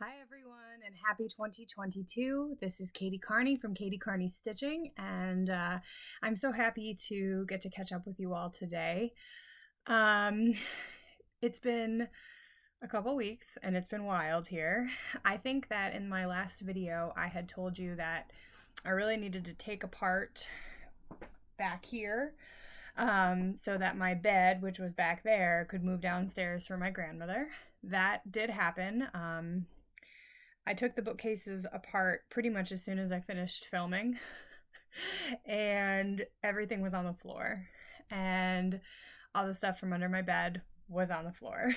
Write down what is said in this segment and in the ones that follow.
Hi everyone and happy 2022. This is Katie Carney from Katie Carney Stitching, and I'm so happy to get to catch up with you all today. It's been a couple weeks and it's been wild here. I think that in my last video I had told you that I really needed to take apart back here so that my bed, which was back there, could move downstairs for my grandmother. That did happen. I took the bookcases apart pretty much as soon as I finished filming, and everything was on the floor, and all the stuff from under my bed was on the floor.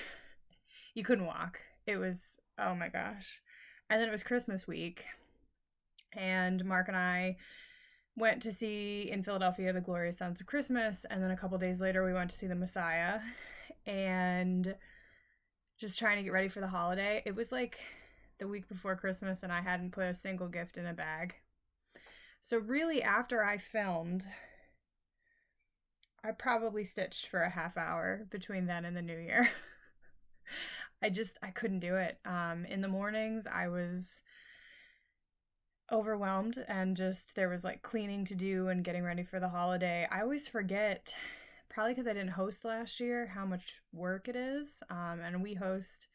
You couldn't walk. It was, oh my gosh. And then it was Christmas week, and Mark and I went to see in Philadelphia The Glorious Sounds of Christmas, and then a couple days later we went to see The Messiah, and just trying to get ready for the holiday. It was like the week before Christmas and I hadn't put a single gift in a bag. So really, after I filmed, I probably stitched for a half hour between then and the new year. I couldn't do it. In the mornings I was overwhelmed, and just there was like cleaning to do and getting ready for the holiday. I always forget, probably because I didn't host last year, how much work it is. And we host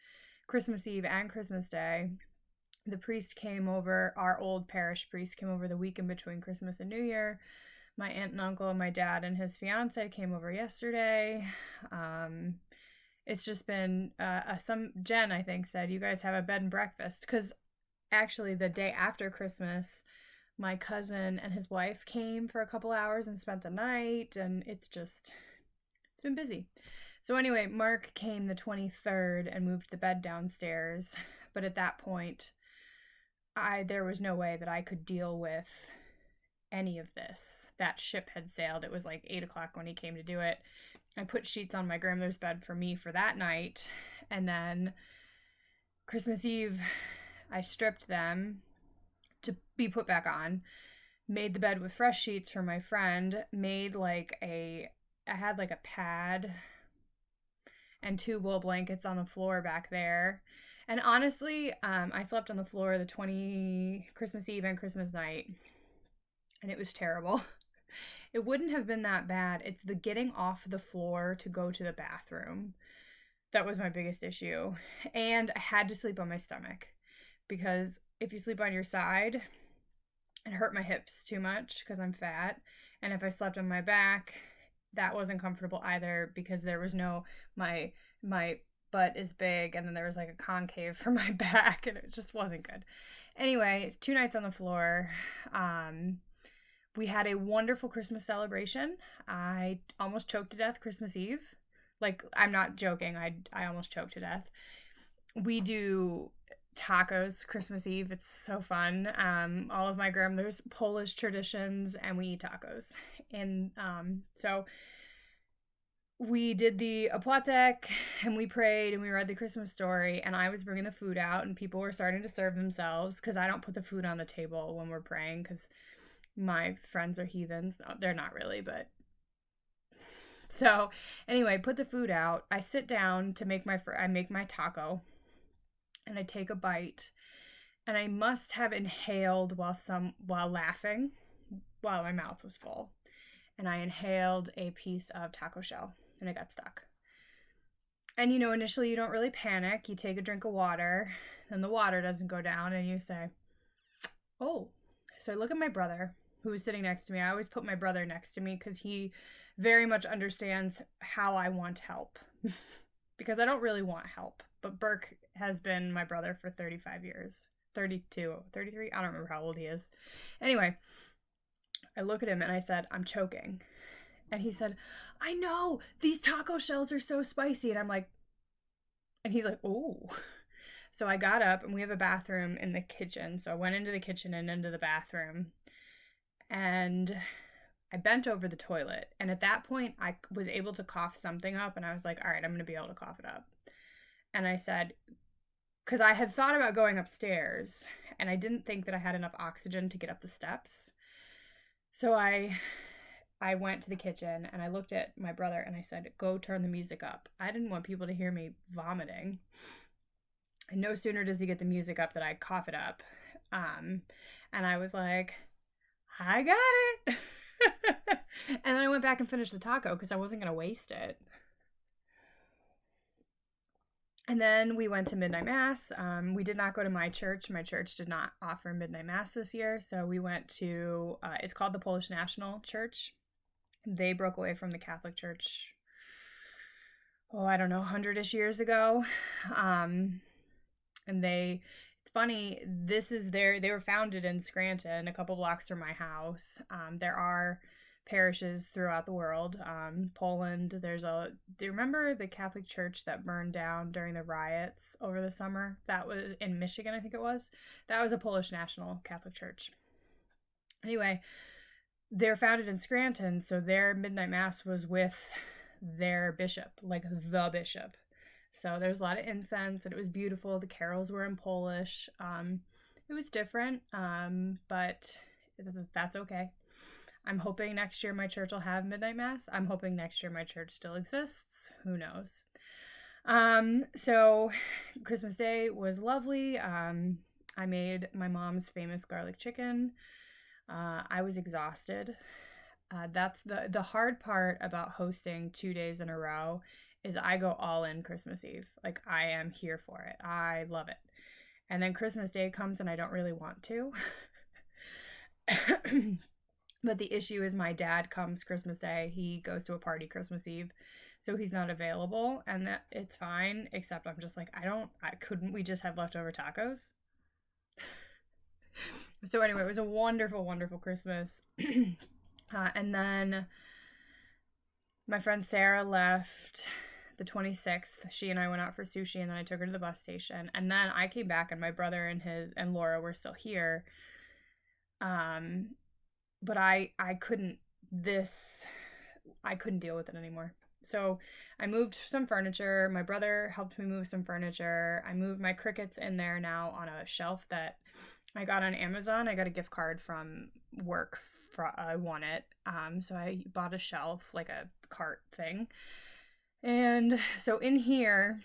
Christmas Eve and Christmas Day. The priest came over, our old parish priest came over the weekend between Christmas and New Year. My aunt and uncle and my dad and his fiance came over yesterday. It's just been, Jen, I think, said, you guys have a bed and breakfast. Because actually the day after Christmas, my cousin and his wife came for a couple hours and spent the night, and it's been busy. So anyway, Mark came the 23rd and moved the bed downstairs, but at that point, there was no way that I could deal with any of this. That ship had sailed. It was like 8 o'clock when he came to do it. I put sheets on my grandmother's bed for me for that night, and then Christmas Eve, I stripped them to be put back on, made the bed with fresh sheets for my friend, I had like a pad and 2 wool blankets on the floor back there. And honestly, I slept on the floor the Christmas Eve and Christmas night, and it was terrible. It wouldn't have been that bad. It's the getting off the floor to go to the bathroom. That was my biggest issue. And I had to sleep on my stomach, because if you sleep on your side, it hurt my hips too much because I'm fat. And if I slept on my back, that wasn't comfortable either, because there was my butt is big, and then there was like a concave for my back, and it just wasn't good. Anyway, 2 nights on the floor. We had a wonderful Christmas celebration. I almost choked to death Christmas Eve. Like, I'm not joking. I almost choked to death. We do tacos Christmas Eve. It's so fun. All of my grandmother's Polish traditions, and we eat tacos. And so we did the opłatek, and we prayed, and we read the Christmas story, and I was bringing the food out, and people were starting to serve themselves, because I don't put the food on the table when we're praying, because my friends are heathens. No, they're not really, but... So anyway, put the food out. I sit down to make my taco, and I take a bite, and I must have inhaled while laughing while my mouth was full. And I inhaled a piece of taco shell, and it got stuck. And initially you don't really panic. You take a drink of water, then the water doesn't go down, and you say, oh. So I look at my brother, who was sitting next to me. I always put my brother next to me because he very much understands how I want help. Because I don't really want help. But Burke has been my brother for 35 years. 32, 33? I don't remember how old he is. Anyway, I look at him and I said, I'm choking. And he said, I know, these taco shells are so spicy. And he's like, oh. So I got up, and we have a bathroom in the kitchen. So I went into the kitchen and into the bathroom, and I bent over the toilet. And at that point, I was able to cough something up, and I was like, all right, I'm going to be able to cough it up. And I said, because I had thought about going upstairs, and I didn't think that I had enough oxygen to get up the steps. So I went to the kitchen, and I looked at my brother, and I said, go turn the music up. I didn't want people to hear me vomiting. And no sooner does he get the music up that I cough it up. And I was like, I got it. And then I went back and finished the taco because I wasn't going to waste it. And then we went to midnight mass. We did not go to my church. My church did not offer midnight mass this year. So we went to, it's called the Polish National Church. They broke away from the Catholic Church, I don't know, 100-ish years ago. And it's funny, they were founded in Scranton, a couple blocks from my house. There are parishes throughout the world. Poland, do you remember the Catholic church that burned down during the riots over the summer? That was in Michigan, I think it was. That was a Polish National Catholic Church. Anyway, they're founded in Scranton, so their midnight mass was with their bishop, like the bishop. So there's a lot of incense, and it was beautiful. The carols were in Polish. It was different, but that's okay. I'm hoping next year my church will have midnight mass. I'm hoping next year my church still exists. Who knows? So Christmas Day was lovely. I made my mom's famous garlic chicken. I was exhausted. That's the hard part about hosting 2 days in a row is I go all in Christmas Eve. Like, I am here for it. I love it. And then Christmas Day comes and I don't really want to. But the issue is my dad comes Christmas Day. He goes to a party Christmas Eve. So he's not available, and that it's fine, except I'm just like, couldn't we just have leftover tacos? So anyway, it was a wonderful, wonderful Christmas. And then my friend Sarah left the 26th. She and I went out for sushi, and then I took her to the bus station. And then I came back, and my brother and Laura were still here. But I couldn't deal with it anymore. So I moved some furniture. My brother helped me move some furniture. I moved my crickets in there now on a shelf that I got on Amazon. I got a gift card from work. I won it. So I bought a shelf, like a cart thing. And so in here,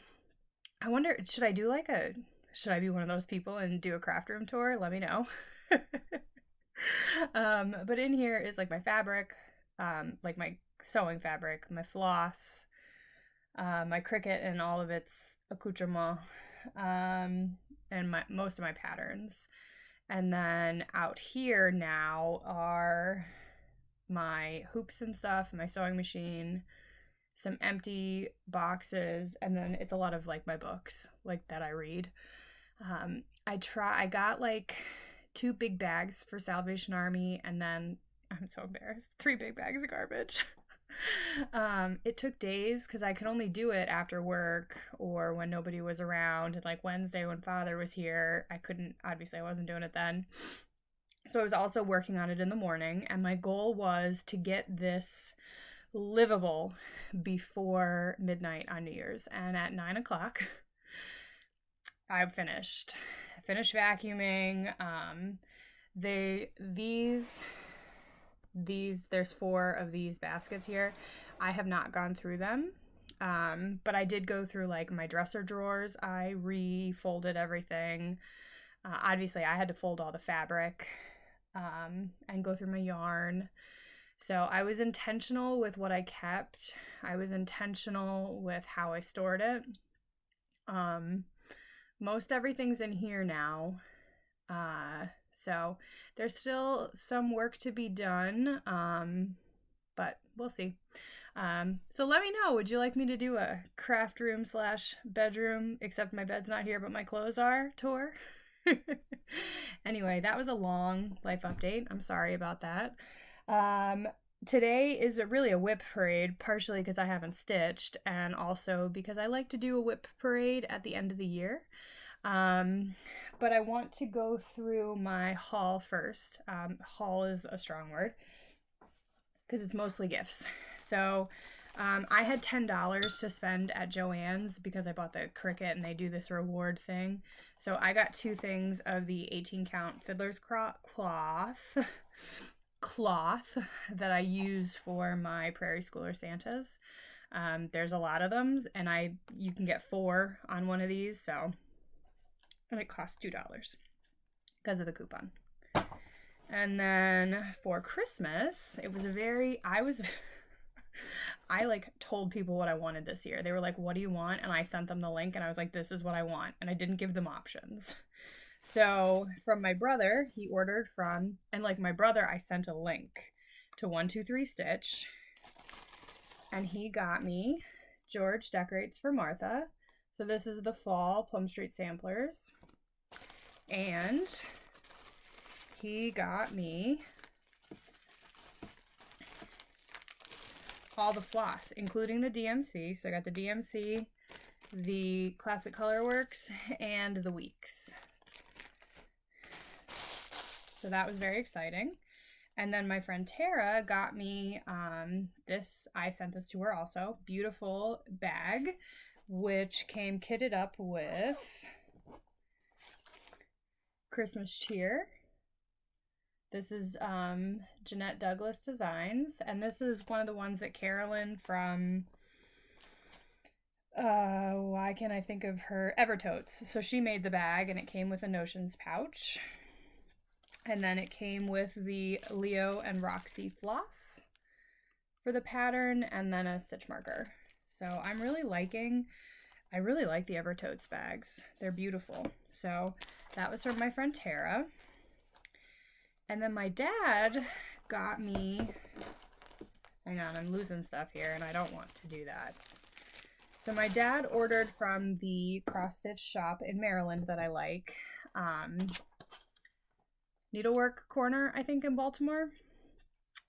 I wonder, should I be one of those people and do a craft room tour? Let me know. But in here is like my fabric, like my sewing fabric, my floss, my Cricut and all of its accoutrement, and most of my patterns. And then out here now are my hoops and stuff, my sewing machine, some empty boxes, and then it's a lot of like my books, like that I read. I got like 2 big bags for Salvation Army, and then I'm so embarrassed, 3 big bags of garbage. It took days because I could only do it after work or when nobody was around. And like Wednesday when Father was here, I wasn't doing it then. So I was also working on it in the morning, and my goal was to get this livable before midnight on New Year's. And at 9 o'clock, I finished vacuuming. There's 4 of these baskets here. I have not gone through them. But I did go through like my dresser drawers. I refolded everything. Obviously I had to fold all the fabric, and go through my yarn. So I was intentional with what I kept. I was intentional with how I stored it. Most everything's in here now. So there's still some work to be done, but we'll see. So let me know, would you like me to do a craft room / bedroom, except my bed's not here, but my clothes are, tour? Anyway, that was a long life update. I'm sorry about that. Today is really a WIP parade, partially because I haven't stitched, and also because I like to do a WIP parade at the end of the year. But I want to go through my haul first. Haul is a strong word because it's mostly gifts. So I had $10 to spend at Joann's because I bought the Cricut and they do this reward thing. So I got 2 things of the 18 count fiddler's cloth that I use for my Prairie Schooler Santas. There's a lot of them, and you can get 4 on one of these, so and it cost $2 because of the coupon. And then for Christmas, it was I like told people what I wanted this year. They were like, what do you want? And I sent them the link and I was like, this is what I want. And I didn't give them options. So from my brother, he ordered from, and like my brother, I sent a link to 123 Stitch. And he got me George Decorates for Martha. So this is the fall Plum Street samplers. And he got me all the floss, including the DMC. So I got the DMC, the Classic Colorworks, and the Weeks. So that was very exciting. And then my friend Tara got me this, I sent this to her also, beautiful bag, which came kitted up with Christmas cheer. This is Jeanette Douglas Designs, and this is one of the ones that Carolyn from, why can't I think of her, Evertotes. So she made the bag, and it came with a Notions pouch. And then it came with the Leo and Roxy floss for the pattern, and then a stitch marker. So I really like the Evertotes bags. They're beautiful. So that was from my friend Tara. And then my dad got me, hang on, I'm losing stuff here and I don't want to do that. So my dad ordered from the cross stitch shop in Maryland that I like, Needlework Corner, I think, in Baltimore.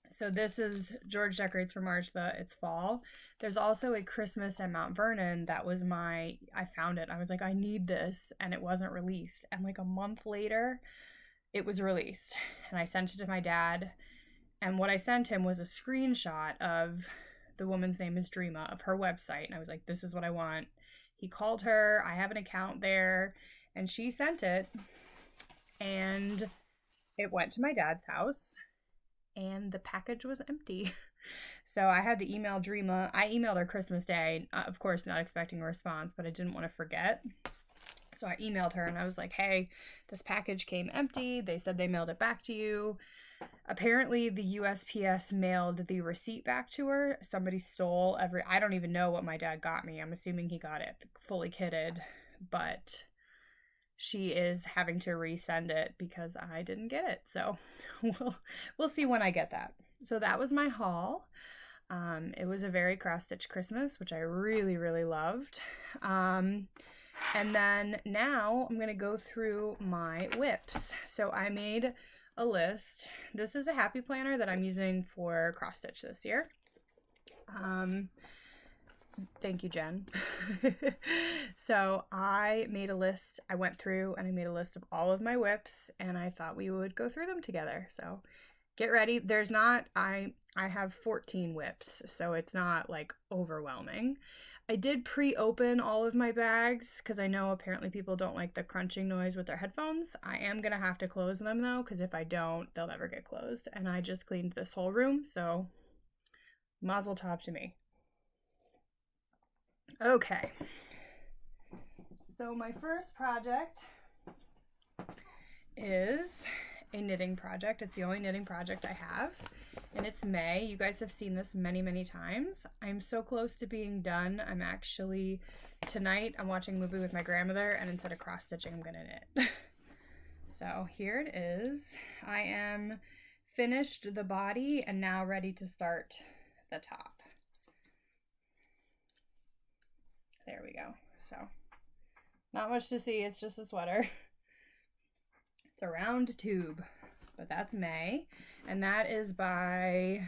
So this is George Decorates for Martha. It's fall. There's also a Christmas at Mount Vernon that was I found it. I was like, I need this, and it wasn't released. And like a month later, it was released, and I sent it to my dad, and what I sent him was a screenshot of, the woman's name is Dreama, of her website, and I was like, this is what I want. He called her, I have an account there, and she sent it, and it went to my dad's house, and the package was empty. So I had to email Dreama. I emailed her Christmas Day, of course not expecting a response, but I didn't want to forget. So I emailed her and I was like, hey, this package came empty. They said they mailed it back to you. Apparently the USPS mailed the receipt back to her. Somebody stole I don't even know what my dad got me. I'm assuming he got it fully kitted, but she is having to resend it because I didn't get it. So we'll see when I get that. So that was my haul. It was a very cross-stitch Christmas, which I really, really loved. And then now I'm going to go through my WIPs. So I made a list. This is a happy planner that I'm using for cross stitch this year. Thank you, Jen. So I made a list. I went through and I made a list of all of my WIPs, and I thought we would go through them together. So get ready. I have 14 WIPs, so it's not like overwhelming. I did pre-open all of my bags because I know apparently people don't like the crunching noise with their headphones. I am going to have to close them though, because if I don't, they'll never get closed. And I just cleaned this whole room, so mazel tov to me. Okay. So my first project is a knitting project. It's the only knitting project I have, and it's May. You guys have seen this many, many times. I'm so close to being done. Tonight I'm watching a movie with my grandmother, and instead of cross stitching, I'm gonna knit. So here it is. I am finished the body and now ready to start the top. There we go. So not much to see. It's just a sweater. It's a round tube, but that's May, and that is by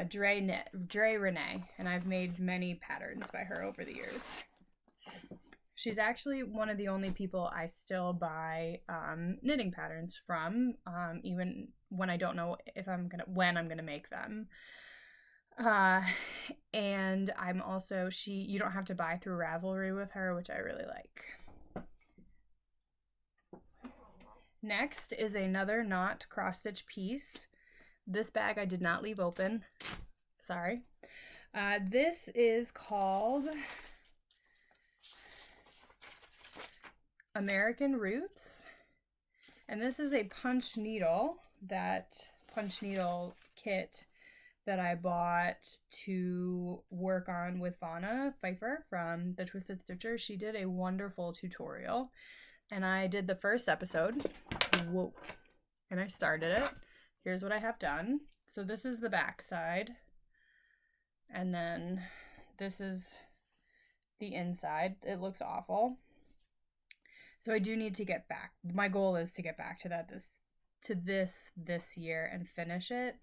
Dre Renee, and I've made many patterns by her over the years. She's actually one of the only people I still buy knitting patterns from, even when I don't know when I'm gonna make them. And I'm also, you don't have to buy through Ravelry with her, which I really like. Next is another knot cross stitch piece. This bag I did not leave open. Sorry. This is called American Roots. And this is a punch needle kit that I bought to work on with Vanna Pfeiffer from the Twisted Stitcher. She did a wonderful tutorial, and I did the first episode. Whoa. And I started it. Here's what I have done. So this is the back side, and then this is the inside. It looks awful. So I do need to get back. My goal is to get back to that this year and finish it.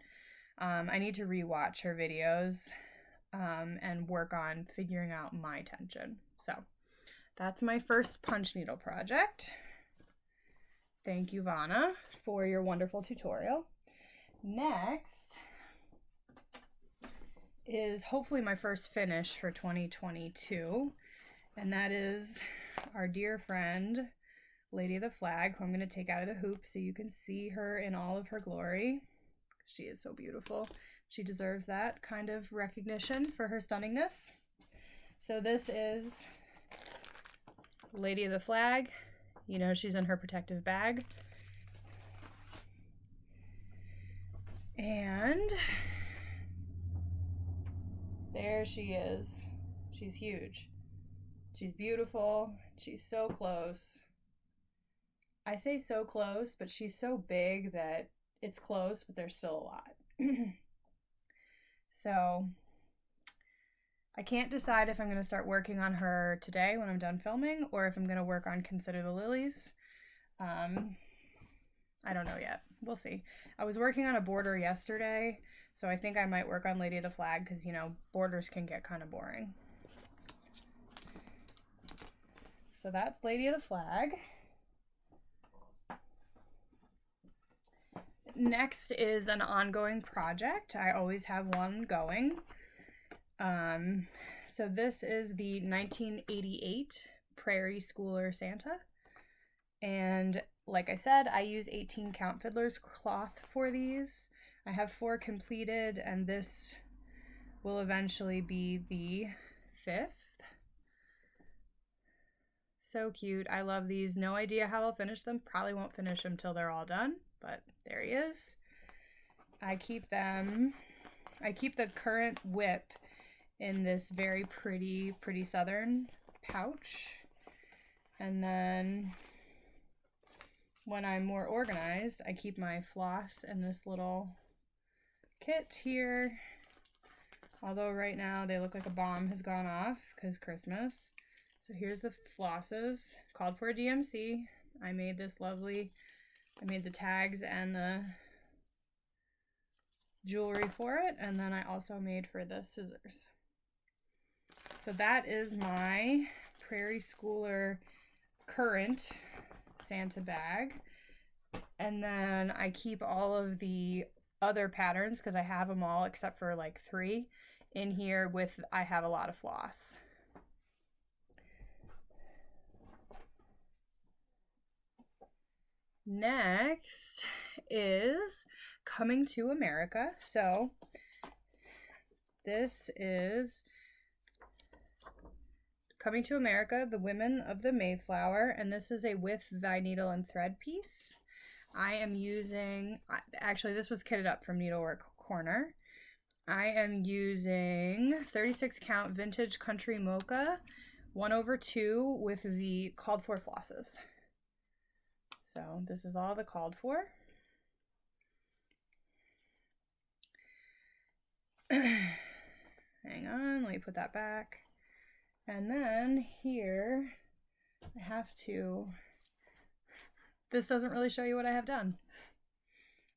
I need to rewatch her videos and work on figuring out my tension. So that's my first punch needle project. Thank you, Vanna, for your wonderful tutorial. Next is hopefully my first finish for 2022, and that is our dear friend, Lady of the Flag, who I'm going to take out of the hoop so you can see her in all of her glory. She is so beautiful. She deserves that kind of recognition for her stunningness. So this is Lady of the Flag. You know, she's in her protective bag. And there she is. She's huge. She's beautiful. She's so close. I say so close, but she's so big that it's close, but there's still a lot. So I can't decide if I'm going to start working on her today when I'm done filming, or if I'm going to work on Consider the Lilies. I don't know yet. We'll see. I was working on a border yesterday, so I think I might work on Lady of the Flag because, you know, borders can get kind of boring. So that's Lady of the Flag. Next is an ongoing project. I always have one going. So this is the 1988 Prairie Schooler Santa. And like I said, I use 18 count fiddler's cloth for these. I have 4 completed, and this will eventually be the 5th. So cute. I love these. No idea how I'll finish them. Probably won't finish them till they're all done, but there he is. I keep the current WIP in this very pretty southern pouch. And then when I'm more organized, I keep my floss in this little kit here. Although right now they look like a bomb has gone off because Christmas. So here's the flosses, called for a DMC. I made the tags and the jewelry for it, and then I also made for the scissors. So that is my Prairie Schooler current Santa bag. And then I keep all of the other patterns, because I have them all except for like 3 in here with, I have a lot of floss. Next is Coming to America. So this is Coming to America, the Women of the Mayflower, and this is a With Thy Needle and Thread piece. I am using, actually this was kitted up from Needlework Corner. I am using 36 count vintage country mocha 1/2 with the called for flosses. So this is all the called for. Hang on, let me put that back. And then here, I have to, this doesn't really show you what I have done.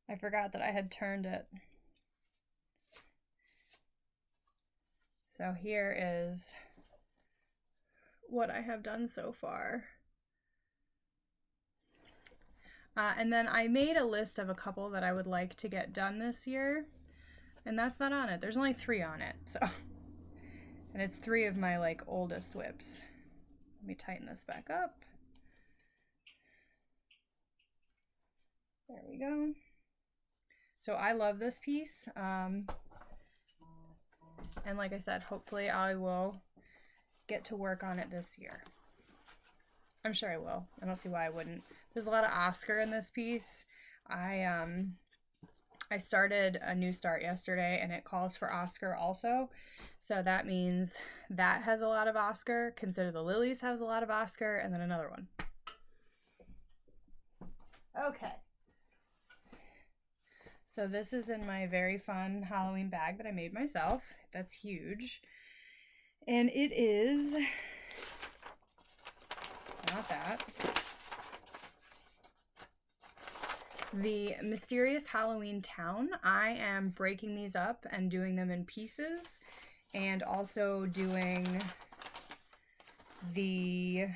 I forgot that I had turned it. So here is what I have done so far. And then I made a list of a couple that I would like to get done this year, and that's not on it. There's only 3 on it, so. And it's 3 of my like oldest WIPs. Let me tighten this back up. There we go. So I love this piece. And like I said, hopefully I will get to work on it this year. I'm sure I will. I don't see why I wouldn't. There's a lot of Oscar in this piece. I started a new start yesterday and it calls for Oscar also. So that means that has a lot of Oscar. Consider the Lilies has a lot of Oscar, and then another one. Okay. So this is in my very fun Halloween bag that I made myself. That's huge. And it is not that. The Mysterious Halloween Town. I am breaking these up and doing them in pieces, and also doing a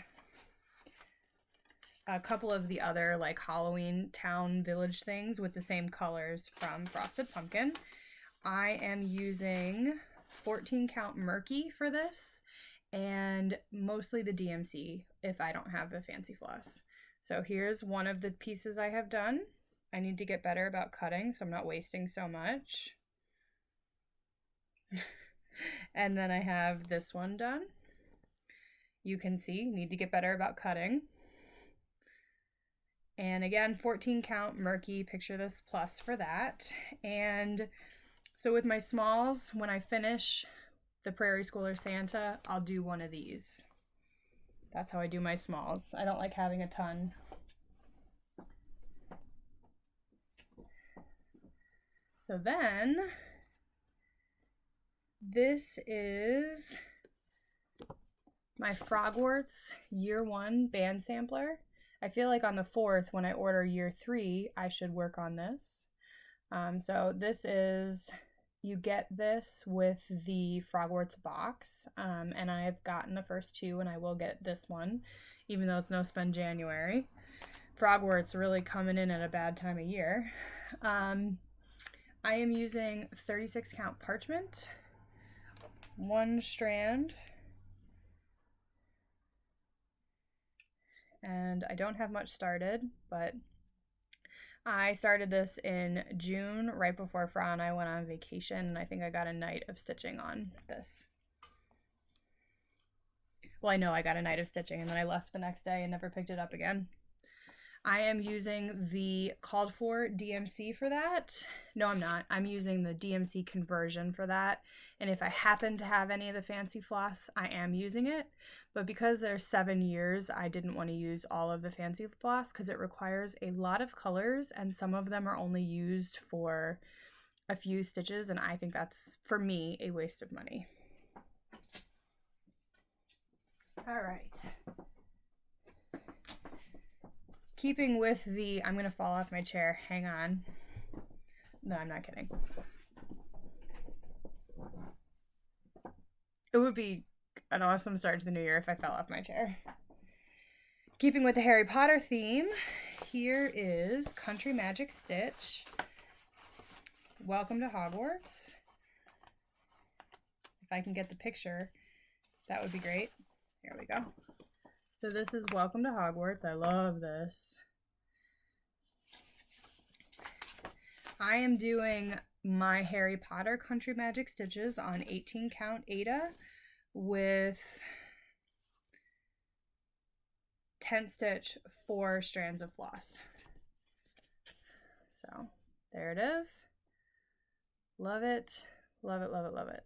couple of the other like Halloween town village things with the same colors from Frosted Pumpkin. I am using 14 count Murky for this, and mostly the DMC if I don't have a fancy floss. So here's one of the pieces I have done. I need to get better about cutting so I'm not wasting so much. And then I have this one done. You can see, need to get better about cutting. And again, 14 count Murky, picture this plus for that. And so with my smalls, when I finish the Prairie Schooler Santa, I'll do one of these. That's how I do my smalls. I don't like having a ton. So then, this is my Frogwarts Year 1 band sampler. I feel like on the 4th, when I order Year 3, I should work on this. So this is, you get this with the Frogwarts box, and I've gotten the first 2, and I will get this one, even though it's no spend January. Frogwarts really coming in at a bad time of year. I am using 36 count parchment, 1 strand, and I don't have much started, but I started this in June, right before Fra and I went on vacation, and I think I got a night of stitching on this. Well, I know I got a night of stitching, and then I left the next day and never picked it up again. I am using the called for DMC for that. No, I'm not. I'm using the DMC conversion for that. And if I happen to have any of the fancy floss, I am using it. But because there's 7 years, I didn't want to use all of the fancy floss because it requires a lot of colors, and some of them are only used for a few stitches, and I think that's, for me, a waste of money. All right. Keeping with the, I'm going to fall off my chair, hang on. No, I'm not kidding. It would be an awesome start to the new year if I fell off my chair. Keeping with the Harry Potter theme, here is Country Magic Stitch. Welcome to Hogwarts. If I can get the picture, that would be great. Here we go. So this is Welcome to Hogwarts. I love this. I am doing my Harry Potter Country Magic Stitches on 18 count Aida with 10 stitch 4 strands of floss. So there it is. Love it. Love it, love it, love it.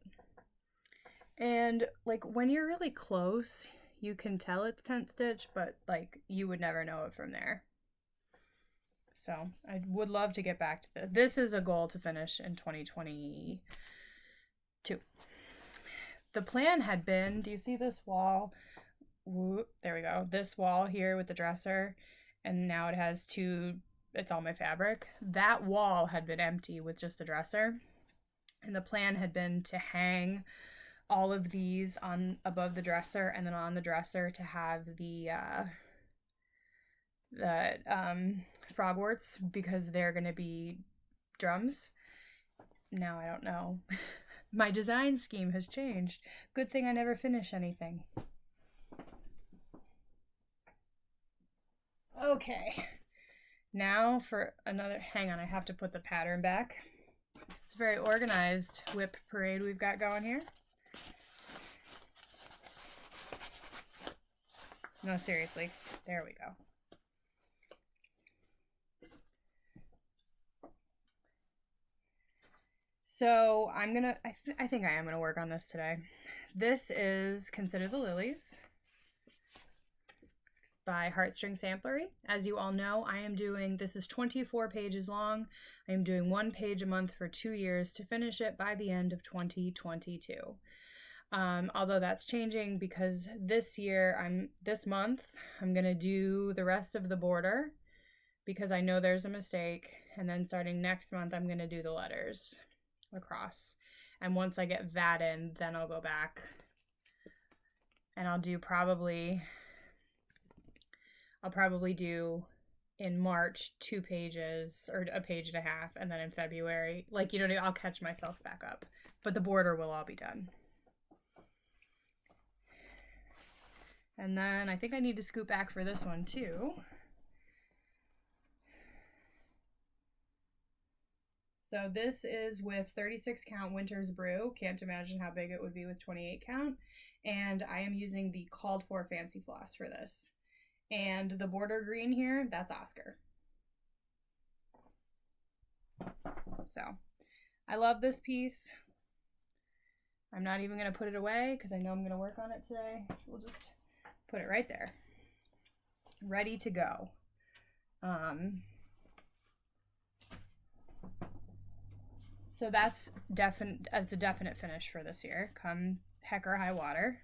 And like when you're really close, you can tell it's 10 stitch, but like you would never know it from there. So I would love to get back to this. This is a goal to finish in 2022. The plan had been, do you see this wall? Whoop, there we go. This wall here with the dresser, and now it has 2, it's all my fabric. That wall had been empty with just a dresser. And the plan had been to hang all of these on above the dresser, and then on the dresser to have the Frogwarts, because they're going to be drums. Now I don't know. My design scheme has changed. Good thing I never finish anything. Okay. Now for another, hang on, I have to put the pattern back. It's a very organized WIP parade we've got going here. No, seriously. There we go. So I'm gonna, I think I am gonna work on this today. This is Consider the Lilies by Heartstring Samplery. As you all know, I am doing, this is 24 pages long. I am doing 1 page a month for 2 years to finish it by the end of 2022. Although that's changing because this month, I'm gonna do the rest of the border because I know there's a mistake. And then starting next month, I'm gonna do the letters across. And once I get that in, then I'll go back and I'll probably do in March 2 pages or a page and a half, and then in February, like, you know, I'll catch myself back up, but the border will all be done. And then I think I need to scoot back for this one too. So this is with 36 count Winter's Brew. Can't imagine how big it would be with 28 count. And I am using the called for fancy floss for this. And the border green here, that's Oscar. So I love this piece. I'm not even going to put it away because I know I'm going to work on it today. We'll just put it right there. Ready to go. So that's a definite finish for this year, come heck or high water.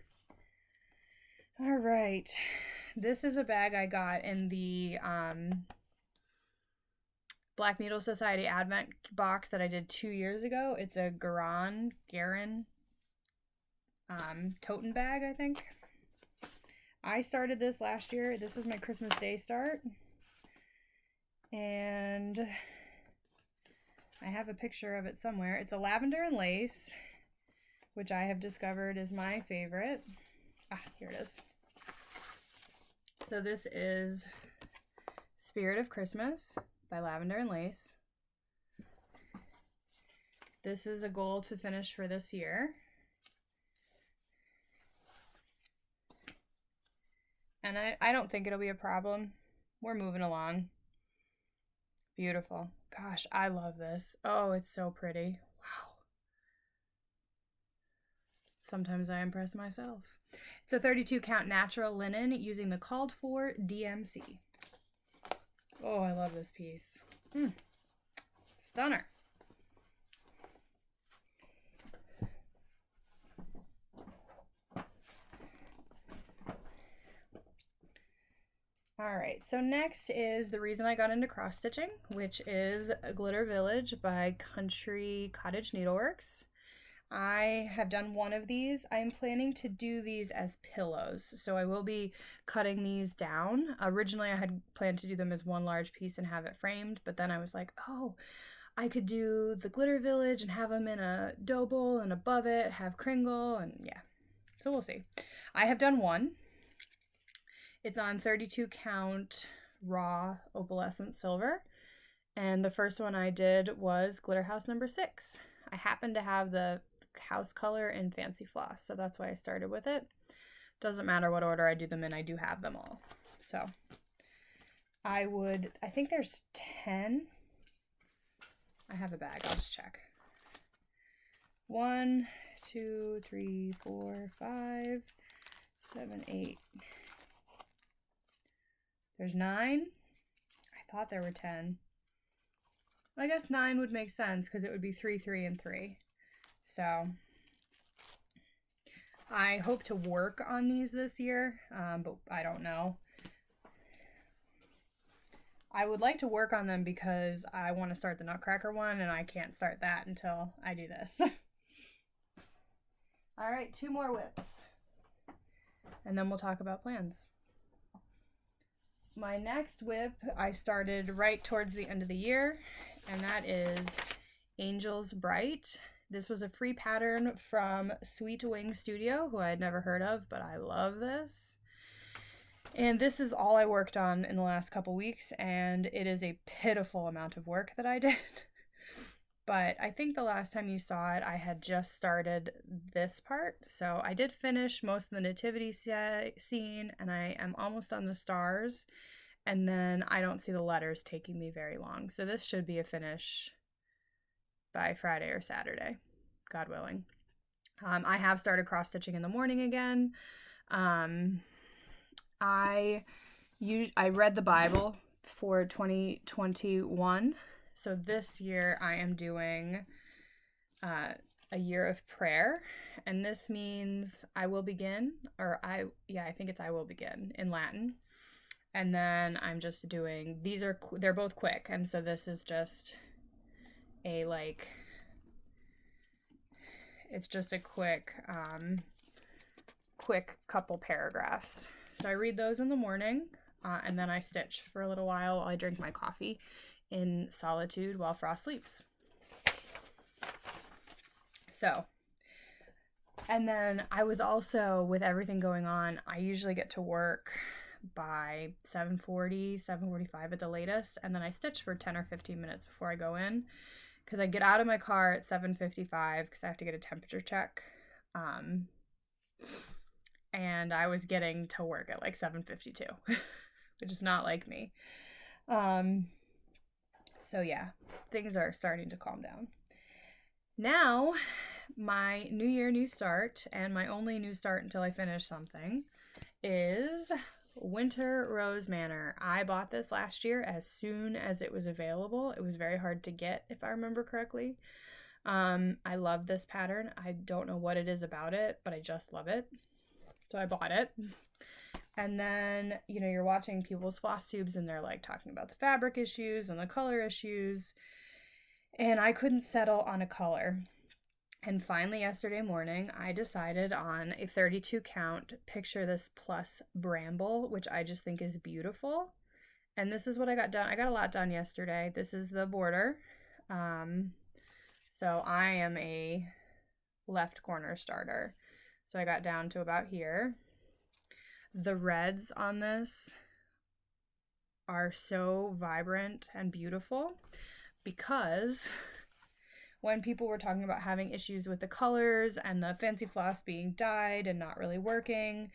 All right, this is a bag I got in the Black Needle Society Advent box that I did 2 years ago. It's a Garin toten bag, I think. I started this last year. This was my Christmas Day start. And I have a picture of it somewhere. It's a lavender and lace, which I have discovered is my favorite. Ah, here it is. So this is Spirit of Christmas by Lavender and Lace. This is a goal to finish for this year. And I don't think it'll be a problem. We're moving along. Beautiful. Gosh, I love this. Oh, it's so pretty. Wow. Sometimes I impress myself. It's a 32 count natural linen using the called for DMC. Oh, I love this piece. Stunner. All right, so next is the reason I got into cross stitching, which is Glitter Village by Country Cottage Needleworks. I have done one of these. I'm planning to do these as pillows, so I will be cutting these down. Originally, I had planned to do them as one large piece and have it framed, but then I was like, oh, I could do the Glitter Village and have them in a dough bowl, and above it have Kringle, and yeah. So we'll see. I have done one. It's on 32 count raw opalescent silver, and the first one I did was Glitter House number 6. I happen to have the house color in Fancy Floss, so that's why I started with it. Doesn't matter what order I do them in, I do have them all. So I think there's 10. I have a bag, I'll just check. 1, 2, 3, 4, 5, 7, 8. There's 9. I thought there were 10. I guess 9 would make sense because it would be 3, 3, and 3. So I hope to work on these this year, but I don't know. I would like to work on them because I want to start the Nutcracker one, and I can't start that until I do this. All right, 2 more whips, and then we'll talk about plans. My next whip I started right towards the end of the year, and that is Angels Bright. This was a free pattern from Sweet Wing Studio, who I had never heard of, but I love this. And this is all I worked on in the last couple weeks, and it is a pitiful amount of work that I did. But I think the last time you saw it, I had just started this part. So I did finish most of the nativity scene, and I am almost on the stars. And then I don't see the letters taking me very long. So this should be a finish by Friday or Saturday, God willing. I have started cross-stitching in the morning again. I read the Bible for 2021. So this year I am doing a year of prayer, and this means I will begin, I think it's I will begin in Latin. And then I'm just doing, they're both quick, and so this is just a it's just a quick couple paragraphs. So I read those in the morning, and then I stitch for a little while I drink my coffee in solitude while Frost sleeps. So, and then I was also, with everything going on, I usually get to work by 7:45 at the latest, and then I stitch for 10 or 15 minutes before I go in, because I get out of my car at 7:55 because I have to get a temperature check. And I was getting to work at like 7:52, which is not like me. So yeah, things are starting to calm down. Now, my new year, new start, and my only new start until I finish something, is Winter Rose Manor. I bought this last year as soon as it was available. It was very hard to get, if I remember correctly. I love this pattern. I don't know what it is about it, but I just love it. So I bought it. And then, you're watching people's floss tubes and they're like talking about the fabric issues and the color issues. And I couldn't settle on a color. And finally, yesterday morning, I decided on a 32 count Picture This Plus Bramble, which I just think is beautiful. And this is what I got done. I got a lot done yesterday. This is the border. So I am a left corner starter. So I got down to about here. The reds on this are so vibrant and beautiful, because when people were talking about having issues with the colors and the fancy floss being dyed and not really working,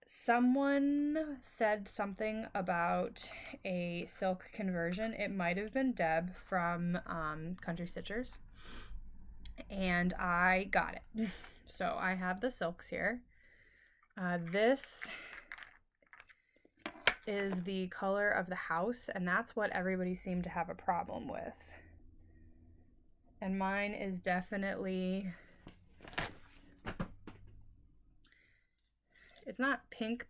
someone said something about a silk conversion. It might have been Deb from Country Stitchers, and I got it. So I have the silks here. This is the color of the house, and that's what everybody seemed to have a problem with. And mine is definitely, it's not pink,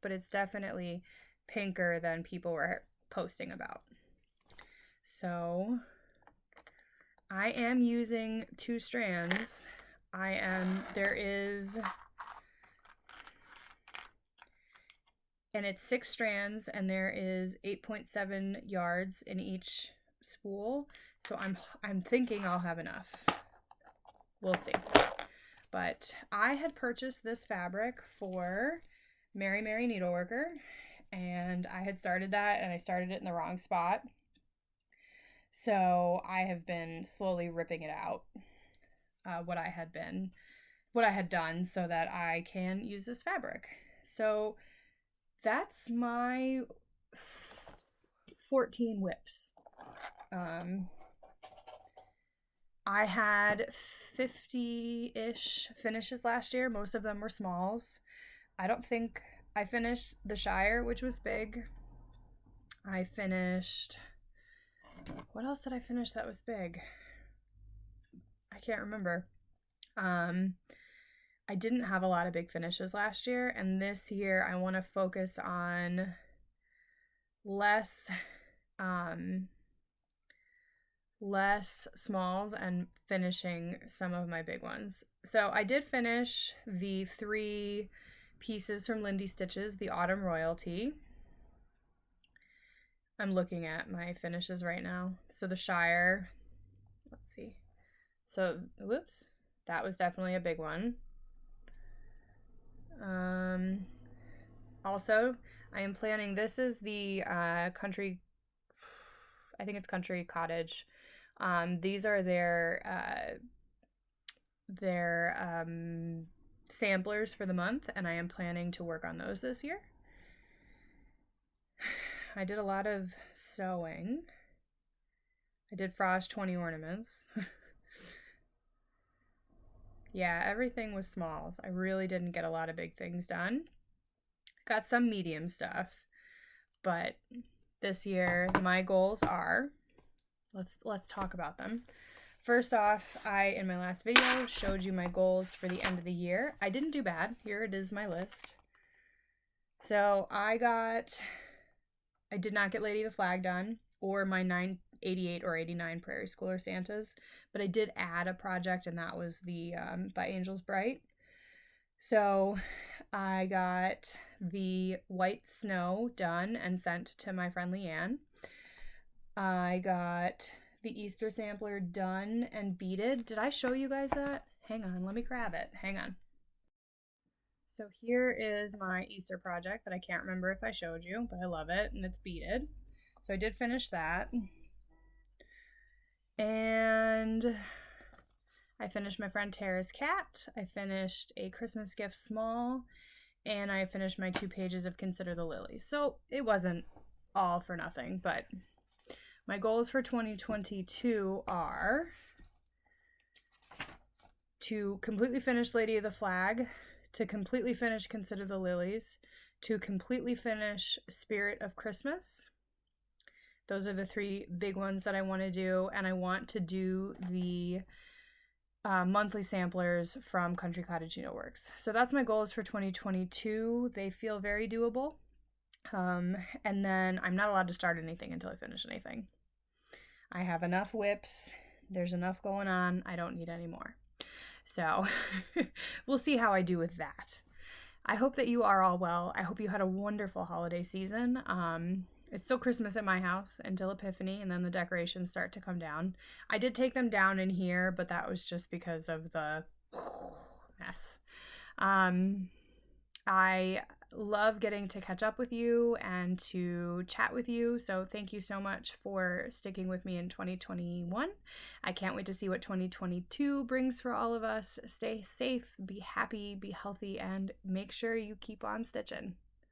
but it's definitely pinker than people were posting about. So I am using 2 strands. And it's 6 strands, and there is 8.7 yards in each spool. So I'm thinking I'll have enough. We'll see. But I had purchased this fabric for Mary Needleworker, and I had started that, and I started it in the wrong spot. So I have been slowly ripping it out, what I had done, so that I can use this fabric. So that's my 14 whips. I had 50-ish finishes last year. Most of them were smalls. I don't think I finished the Shire, which was big. I finished... What else did I finish that was big? I can't remember. I didn't have a lot of big finishes last year, and this year I want to focus on less smalls and finishing some of my big ones. So I did finish the 3 pieces from Lindy Stitches, the Autumn Royalty. I'm looking at my finishes right now. So the Shire, let's see. So, whoops, that was definitely a big one. Also, I am planning, this is the Country, I think it's Country Cottage These are their samplers for the month, and I am planning to work on those this year. I did a lot of sewing. I did frost 20 ornaments. Yeah, everything was smalls. I really didn't get a lot of big things done. Got some medium stuff, but this year my goals are, let's talk about them. First off, I in my last video showed you my goals for the end of the year. I didn't do bad. Here it is, my list. So I did not get Lady of the Flag done or my 988 or 89 Prairie Schooler Santas, but I did add a project, and that was the By Angels Bright. So I got the white snow done and sent to my friend Leanne. I got the Easter sampler done and beaded. Did I show you guys that? Hang on, let me grab it. Hang on. So here is my Easter project that I can't remember if I showed you, but I love it, and it's beaded. So I did finish that. And I finished my friend Tara's cat. I finished a Christmas gift small, and I finished my 2 pages of Consider the Lilies. So it wasn't all for nothing, but my goals for 2022 are to completely finish Lady of the Flag, to completely finish Consider the Lilies, to completely finish Spirit of Christmas. Those are the 3 big ones that I want to do, and I want to do the monthly samplers from Country Cottage Needleworks. So that's my goals for 2022. They feel very doable. And then I'm not allowed to start anything until I finish anything. I have enough whips. There's enough going on. I don't need any more. So we'll see how I do with that. I hope that you are all well. I hope you had a wonderful holiday season. It's still Christmas at my house until Epiphany, and then the decorations start to come down. I did take them down in here, but that was just because of the mess. I love getting to catch up with you and to chat with you, so thank you so much for sticking with me in 2021. I can't wait to see what 2022 brings for all of us. Stay safe, be happy, be healthy, and make sure you keep on stitching.